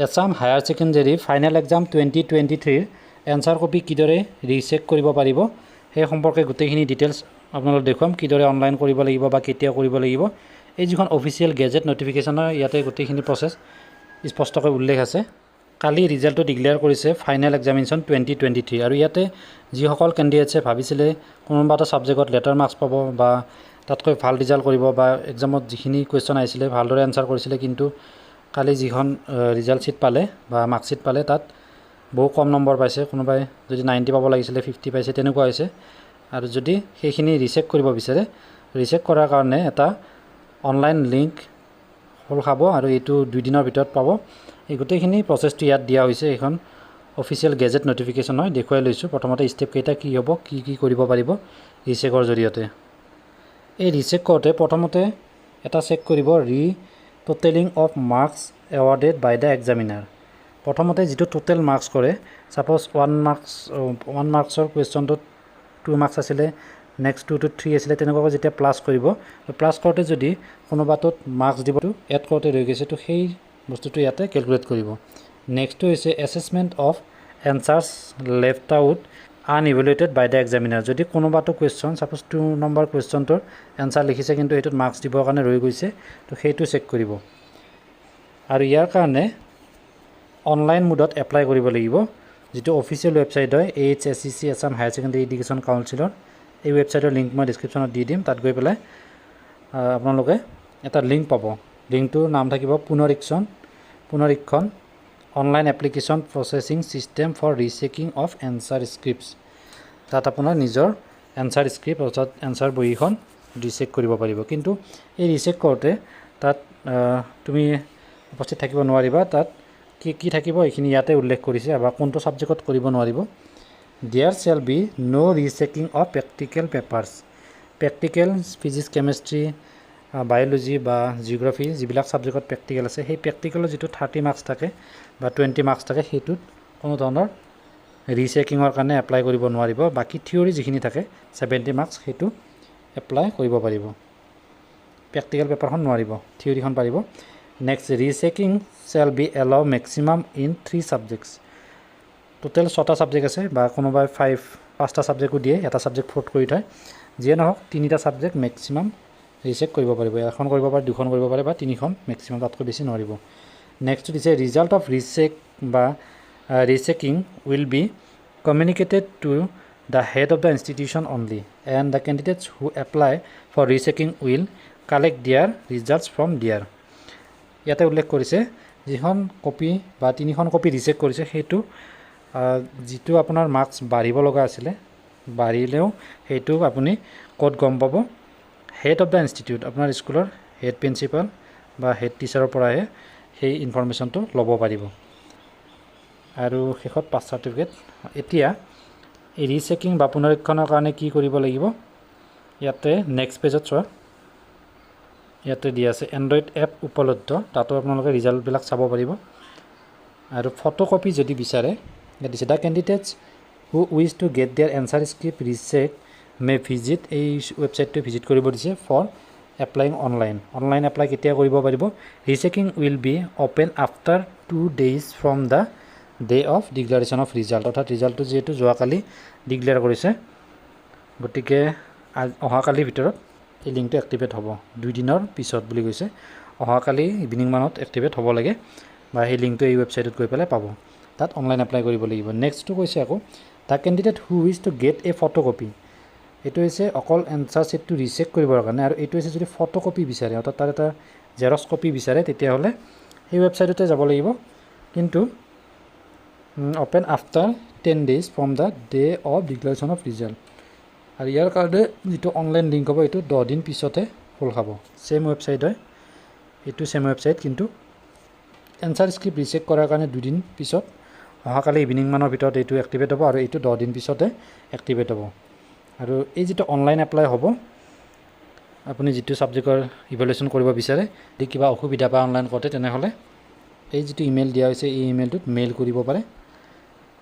AHSEC Higher Secondary Final Exam 2023 answer copy কিদৰে recheck কৰিব পাৰিব সেই সম্পৰ্কে গোটেইখিনি ডিটেইলছ আপোনালোক দেখুৱাম কিদৰে অনলাইন কৰিব লাগিব বা কেতিয়া কৰিব লাগিব এই যিখন অফিচিয়েল গেজেট নটিফিকেশনৰ ইয়াতে গোটেইখিনি প্ৰসেছ স্পষ্টকৈ উল্লেখ আছে কালি ৰিজাল্টটো ডিক্লেয়াৰ কৰিছে ফাইনেল এক্সামিনেশ্যন 2023 আৰু ইয়াতে যিসকল কেণ্ডিডেটছে ভাবিছিলে কোনোবা এটা সাবজেক্টত লেটাৰ মাৰ্কছ পাব বা তাতকৈ ভাল ৰিজাল্ট কৰিব বা এক্সামত যিখিনি কোৱেশ্চন আহিছিলে ভালদৰে আনসাৰ কৰিছিলে কিন্তু কালি যিখন ৰিজাল্ট শীট পালে বা মাৰ্কছ শীট পালে তাত বহু কম নম্বৰ পাইছে কোনোবাই যদি 90 পাব লাগিছিলে 50 পাইছে তেনেকুৱা হৈছে আৰু যদি সেইখিনি ৰিচেক কৰিব বিচাৰে ৰিচেক কৰাৰ কাৰণে এটা অনলাইন লিংক হল খাব আৰু এইটো 2 দিনৰ ভিতৰত পাব এই গোটেইখিনি প্ৰসেছটো ইয়াত দিয়া হৈছে এখন অফিচিয়েল গেজেট নটিফিকেশন হয় দেখুৱাই লৈছো প্ৰথমতে স্টেপ কেইটা কি হ'ব কি কৰিব পাৰিব ৰিচেকৰ জৰিয়তে এই ৰিচেক কৰোতে প্ৰথমতে এটা চেক কৰিব totaling of marks awarded by the examiner প্ৰথমতে যেটো টোটেল মাৰ্কস কৰে সাপোজ 1 মাৰ্কসৰ কোৱেশ্চনটোত 2 মাৰ্কস আছিল নেক্সট 2 to 3 আছিল তেনেকুৱা যেতিয়া প্লাস কৰিব প্লাস কৰোতে যদি কোনোবাটোত মাৰ্কস দিব এড কৰোতে ৰৈ গৈছে তো সেই বস্তুটো ইয়াতে ক্যালকুলেট কৰিব নেক্সট হৈছে assessment of answers left out unevaluated by the examiner যদি কোনোবাটো কোৱেশ্চন সাপোজ 2 নম্বৰ কোৱেশ্চনটোৰ এনসাৰ লিখিছে কিন্তু এটোত মাৰ্কস দিবৰ কাৰণে ৰৈ গৈছে তো সেইটো চেক কৰিব আৰু ইয়াৰ কাৰণে অনলাইন মোডত এপ্লাই কৰিব লাগিব যেটো অফিচিয়েল ওয়েবসাইট হয় AHSEC Assam Higher Secondary Education Council এই ওয়েবসাইটৰ লিংক মই ডেসক্ৰিপচনত দি দিম তাত গৈ পেলাই আপোনালোকে এটা লিংক পাব লিংকটোৰ নাম থাকিব পুনৰীক্ষণ online application processing system for rechecking of answer scripts তাত আপোনাৰ নিজৰ এনসাৰ স্ক্ৰিপ্ট অৰ্থাৎ এনসাৰ বহিখন ৰিচেক কৰিব পাৰিব কিন্তু এই ৰিচেক কৰোতে তাত তুমি উপস্থিত থাকিব নোৱাৰিবা তাত কি থাকিব এইখিনি ইয়াতে উল্লেখ কৰিছে বা কোনটো সাবজেক্টত কৰিব নোৱাৰিব there shall be no rechecking of practical papers practical physics chemistry biology বা geography যিবিলাক সাবজেক্টত প্ৰ্যাকটিক্যাল আছে সেই প্ৰ্যাকটিক্যালৰ যেটো 30 মাৰ্কস থাকে বা 20 মাৰ্কস থাকে হেতুত কোনো ধৰণৰ ৰিচেকিংৰ কাৰণে এপ্লাই কৰিব নোৱাৰিব বাকি থিওৰি যিখিনি থাকে 70 মাৰ্কস হেতু এপ্লাই কৰিব পাৰিব প্ৰ্যাকটিক্যাল পেপাৰখন নোৱাৰিব থিওৰিখন পাৰিব next rechecking shall be allow maximum in 3 subjects total 6টা সাবজেক্ট আছে বা কোনোবাই 5টা সাবজেক্টও দিয়ে এটা সাবজেক্ট ফোর্ট কৰি থয় যিয়ে নহওক 3টা সাবজেক্ট ম্যাক্সিমাম ৰিচেক কৰিব পাৰিব এখন কৰিব পাৰে দুখন কৰিব পাৰে বা তিনিখন ম্যাক্সিমাম তাতকৈ বেছি নোৱাৰিব নেক্সট দিছে ৰিজাল্ট অফ ৰিচেক বা rechecking will be communicated two the head of the institution only and the candidates who apply for rechecking will collect their results from there ইয়াতে উল্লেখ কৰিছে যিখন কপি বা তিনিখন কপি ৰিচেক কৰিছে হেতু যেটো আপোনাৰ মাৰ্কস বাঢ়িব লগা আছিল বাঢ়িলেও হেতু আপুনি কোড গম পাব হেড অফ দা ইনষ্টিটিউট আপোনাৰ স্কুলৰ হেড প্ৰিন্সিপাল বা হেড টিচাৰৰ পৰাহে সেই ইনফৰমেশনটো ল'ব পাৰিব আৰু শেষত পাছ সাৰ্টিফিকেট এতিয়া এই ৰিচেকিং বা পুনৰীক্ষণৰ কাৰণে কি কৰিব লাগিব ইয়াতে নেক্সট পেজত চোৱা ইয়াতে দিয়া আছে এন্ড্ৰইড এপ উপলব্ধ তাতো আপোনালোকে ৰিজাল্ট বিলাক চাব পাৰিব আৰু ফটোকপি যদি বিচাৰে দিছে the candidates who wish to get their answer script recheck may visit এই ওয়েবসাইটটো ভিজিট কৰিব দিছে ফৰ এপ্লাইং অনলাইন এপ্লাই কেতিয়া কৰিব পাৰিব rechecking will be open after 2 days from the day of declaration of result অৰ্থাৎ ৰিজাল্টটো যেটো যোৱাকালি ডিক্লেয়াৰ কৰিছে গতিকে অহাকালিৰ ভিতৰত এই লিংকটো এক্টিভেট হ'ব 2 দিনৰ পিছত বুলি কৈছে অহাকালি ইভিনিং মানত এক্টিভেট হ'ব লাগে বা এই লিংকটো এই ওয়েবসাইটত গৈ পেলাই পাব তাত অনলাইন এপ্লাই কৰিব লাগিব নেক্সটটো কৈছে আকৌ the candidate who wish to get a photocopy এটো হৈছে অকল এনসাৰ শিটটো ৰিচেক কৰিবৰ কাৰণে আৰু এটো হৈছে যদি ফটোকপি বিচাৰে অৰ্থাৎ তাৰ এটা জেৰক্স কপি বিচাৰে তেতিয়া হলে এই ওয়েবসাইটতে যাব লাগিব কিন্তু open after 10 days from the day of declaration of result আৰু ইয়াৰ কাৰণে যেটো অনলাইন লিংক হ'ব এটো 10 দিন পিছতে খোল খাব সেম ওয়েবসাইট হয় এটো সেম ওয়েবসাইট কিন্তু এনসাৰ স্ক্ৰিপ্ট ৰিচেক কৰাৰ কাৰণে 2 দিন পিছত অহাকালি ইভিনিং মানৰ ভিতৰত এটো এক্টিভেট হ'ব আৰু এটো 10 দিন পিছতে এক্টিভেট হ'ব আৰু এই যেটো অনলাইন এপ্লাই হ'ব আপুনি যেটো সাবজেক্টৰ ইভালুয়েশন কৰিব বিচাৰে যদি কিবা অসুবিধা বা অনলাইন কৰতে তেনে হলে এই যেটো ইমেইল দিয়া হৈছে এই ইমেইলটোত মেইল কৰিব পাৰে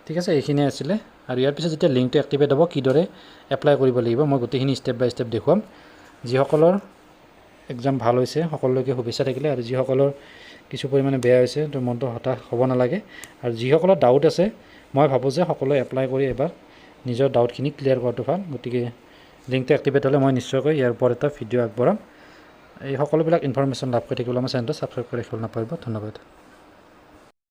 ঠিক আছে এইখিনি আছিল আৰু ইয়াৰ পিছত যেতিয়া লিংকটো এক্টিভেট হ'ব কিদৰে এপ্লাই কৰিব লাগিব মই গোটেইখিনি স্টেপ বাই স্টেপ দেখুৱাম যিসকলৰ এক্সাম ভাল হৈছে সকলোকে শুভেচ্ছা থাকিলে আৰু যিসকলৰ কিছু পৰিমাণে বেয়া হৈছে তো মনটো হতাশ হ'ব নালাগে আৰু যিসকলৰ ডাউট আছে মই ভাবোঁ যে সকলোৱে এপ্লাই কৰি এবাৰ নিজৰ ডাউটখিনি ক্লিয়াৰ কৰাটো ভাল গতিকে লিংকটো এক্টিভেট হ'লে মই নিশ্চয়কৈ ইয়াৰ ওপৰত এটা ভিডিঅ' আগবঢ়াম এই সকলোবিলাক ইনফৰমেশ্যন লাভ কৰি থাকিবলৈ আমাৰ চেনেলটো ছাবস্ক্ৰাইব কৰি ৰাখিবলৈ নাপাহৰিব ধন্যবাদ